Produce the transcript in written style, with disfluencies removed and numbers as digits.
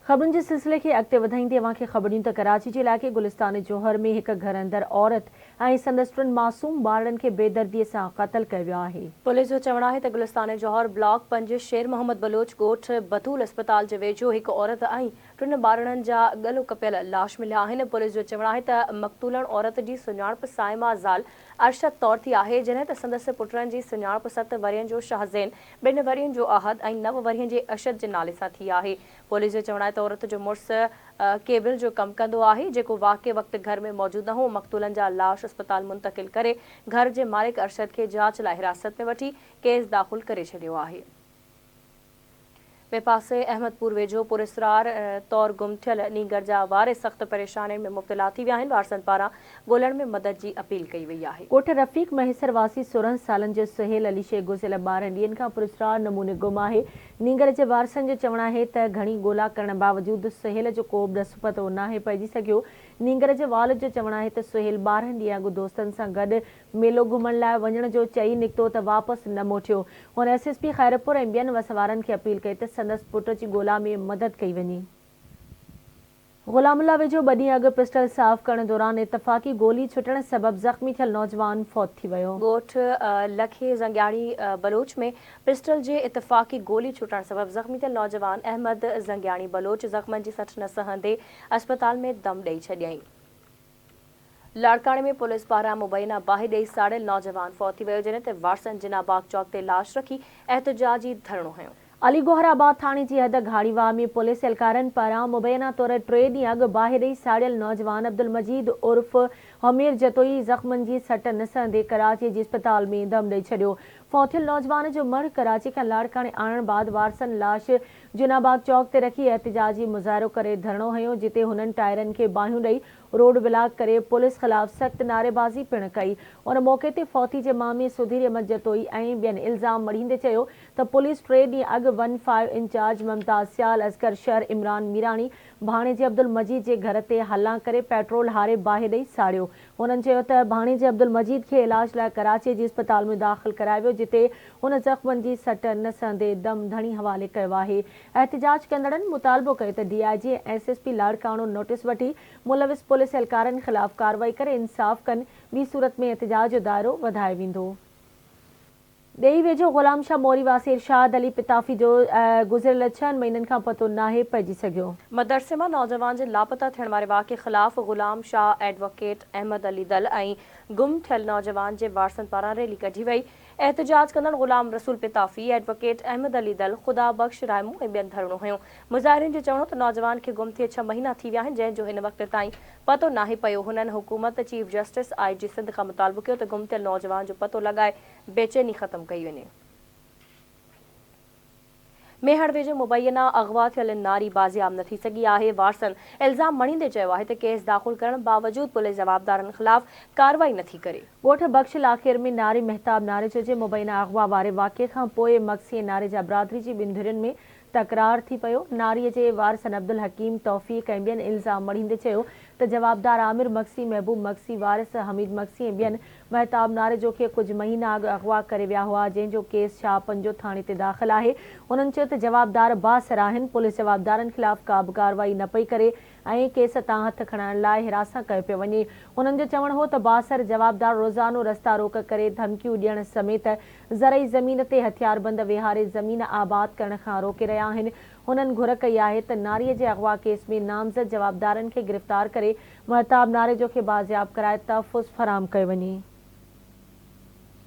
ख़बरुनि जे सिलसिले खे अॻिते वधाईंदे अव्हांखे ख़बरूं त कराची जे इलाइक़े गुलिस्तान जौहर में हिक घर अंदरि औरत ऐं संदसि टिनि मासूम ॿारनि खे बेदर्दीअ सां क़त्ल कयो वियो आहे। पुलिस जो चवणु आहे त गुलिस्तान जौहर ब्लॉक 5 शेर मोहम्मद बलोच ॻोठ बतूल अस्पताल जे वेझो हिक औरत ऐं टिनि ॿारनि जा गलो कपियल लाश मिलिया आहिनि। पुलिस जो चवणु आहे त मक़तूलण औरत जी सुञाणप साइमा ज़ाल अरशद तौर थी आहे, जॾहिं त संदसि पुटनि जी सुञाणप 7 वरियनि जो शाहज़ैन, 2 वरियनि जो आहद ऐं 9 वरियनि जे अशद जे नाले सां थी आहे। पुलिस जो चवणु आहे त औरत जो मुड़ुसु केबिल जो कमु कंदो आहे, जेको वाक़े वक़्तु घर में मौजूदु न हो। मक़तूलनि जा लाश अस्पताल मुंतक़िल करे घर जे मालिक अरशद खे जांच लाइ हिरासत में वठी केस दाख़िल करे छॾियो आहे। ॿिए पासे अहमदपुर वेझो पुरस्रार तौर गुम थियल नीगर जा वारिस सख़्त परेशानियुनि में मुब्तला थी विया आहिनि। वारसनि पारां ॻोल्हण में मदद जी अपील कई वई आहे। ॻोठ रफ़ीक महिसर वासी 16 सालनि जो सुहेल अली शेख गुज़िरियल 12 ॾींहंनि खां पुरस्रार नमूने गुम आहे। नीगर जे वारसनि जो चवणु आहे त घणी ॻोल्हा करण बावजूदि सुहेल जो को बि ॾस पतो नाहे पइजी सघियो। नीगर जे वालिद जो चवणु आहे त सुहेल 12 ॾींहं अॻु दोस्तनि सां गॾु मेलो घुमण लाइ वञण जो चई निकितो त वापसि न मोटियो। हुन SSP ख़ैरपुर ऐं ॿियनि वसवारनि खे अपील कई त संदसि पुट जी ॻोल्हा में मदद कई वञे। गुलामुल्ला वेझो 2 ॾींहं अॻु पिस्टल साफ़ करण दौरान इतफ़ाक़ी गोली छुटण सबबि ज़ख़्मी थियल नौजवान फौत थी वियो। ॻोठ लखे ज़ंगियाणी बलोच में पिस्टल जे इतफ़ाक़ी गोली छुटण सबबि ज़ख़्मी थियल नौजवान अहमद ज़ंगियाणी बलोच ज़ख़्मनि जी सठ न सहंदे अस्पताल में दम ॾेई छॾियईं। लाड़काणे में पुलिस पारां मुबैना बाहि ॾेई साड़ियल नौजवान फौत थी वियो, जॾहिं त वारसनि जिनाबाग चौक ते लाश रखी एहतजाजी धरणो हयो। अलीगोहराबाद थाणे जी हद घाड़ीवाह में पुलिस एहलकारनि पारां मुबैना तौर 3 ॾींहं अॻु बाहि ॾेई साड़ियल नौजवान अब्दुल मजीद उर्फ़ हमीर जतोई ज़ख़्मनि जी सट न सहंदे कराची जी अस्पताल में दम ॾेई छॾियो। फौथियल नौजवान जो मर्द कराची खां लाड़काणे आणण बाद वारसनि लाश जिनाबाग चौक ते रखी एहतजाजी मुज़ाहिरो करे धरणो हयो, जिते हुननि टायरनि खे बाहियूं ॾेई रोड ब्लॉक करे पुलिस ख़िलाफ़ सख़्त नारेबाज़ी पिणु कई। उन मौक़े ते फौती जे मामे सुधीर अहमद जतोई ऐं ॿियनि इल्ज़ाम मढ़ींदे चयो त पुलिस 3 ॾींहं अॻु 15 इंचार्ज मुमताज़ सियाल, असगर शहर इमरान मीराणी, भाणे जे अब्दुल मजीद जे घर ते हलां करे पेट्रोल हारे बाहि ॾेई साड़ियो। हुननि चयो त भाणे जे अब्दुल मजीद खे इलाज लाइ कराची जी अस्पताल में दाख़िल करायो वियो, जिते हुन ज़ख़्मनि जी सट न सहंदे दम धणी हवाले कयो आहे। एहतजाज कंदड़नि मुतालबो कयो त DIG ऐं SSP लाड़काणो नोटिस वठी मुलविस पुलिस एहलकारनि ख़िलाफ़ कार्रवाई करे इंसाफ़ कनि, ॿी सूरत में एहतजाज जो दायरो वधायो वेंदो। ॾेई वेझो ग़ुलाम शाह मोरी वासी इरशाद अली पिताफ़ी जो गुज़िरियल 6 महीननि खां पतो नाहे पइजी सघियो। मदरसे मां नौजवान जे लापता थियण वारे वाक़े ख़िलाफ़ ग़ुलाम शाह एडवोकेट अहमद अली दल ऐं गुम थियल नौजवान जे वारसनि पारां रैली कढी वई। एहतजाज कंदड़ ग़ुलाम रसूल पिताफ़ी, एडवोकेट अहमद अली दल, ख़ुदा बख़्श रायमू ऐं ॿियनि धरणो हयो। मुज़ाहिरीन जो चवणो त नौजवान खे गुम थिए 6 महीना थी विया आहिनि, जंहिंजो हिन वक़्त ताईं पतो नाहे पियो। हुननि हुकूमत, चीफ जस्टिस, IG सिंध खां मुतालबो कयो त गुम थियल नौजवान जो पतो लॻाए बेचैनी ख़त्म कई वञे। मेहड़ वेझो मुबैना अगवा थियल नारी बाज़ियाब न थी सघी आहे। वारसनि इल्ज़ाम मणींदे चयो आहे त केस दाख़िल करण बावजूदि पुलिस जवाबदारनि ख़िलाफ़ कार्रवाई नथी करे। ॻोठ बख़्शिल आख़िर में नारी महताब नारे जे मुबैना अगवा वारे वाक़े खां पोइ मक्सी नारे जा बिरादरी जी 2 धुरियुनि में तकरार थी पियो। नारीअ जे वारसनि अब्दुल हकीम, तौफ़ीक़ ऐं ॿियनि इल्ज़ाम मढ़ींदे चयो त जवाबदार आमिर मक्सी, महबूब मक्सी, वारिस हमीद मक्सी ऐं ॿियनि महताब नारे जो खे कुझु महीना अॻु अगवा करे विया हुआ, जंहिंजो केस शाहपंजो थाणे ते दाख़िल आहे। उन्हनि चयो त जवाबदार बासर आहिनि। पुलिस जवाबदारनि ख़िलाफ़ का बि कार्रवाई न पई करे ऐं केस तां हथ खणण लाइ हिरासत कयो पियो वञे। उन्हनि जो चवणु हो त बासर जवाबदार रोज़ानो रस्ता रोक करे धमकियूं ॾियण समेत ज़रई ज़मीन ते हथियारबंद वेहारे ज़मीन आबाद करण खां रोके रहिया आहिनि। हुननि घुर कई आहे त नारीअ जे अगवा केस में नामज़द जवाबदारनि खे गिरफ़्तार करे महताब नारे जो खे बाज़ियाब कराए तहफ़ुज़ फराहम कयो वञे।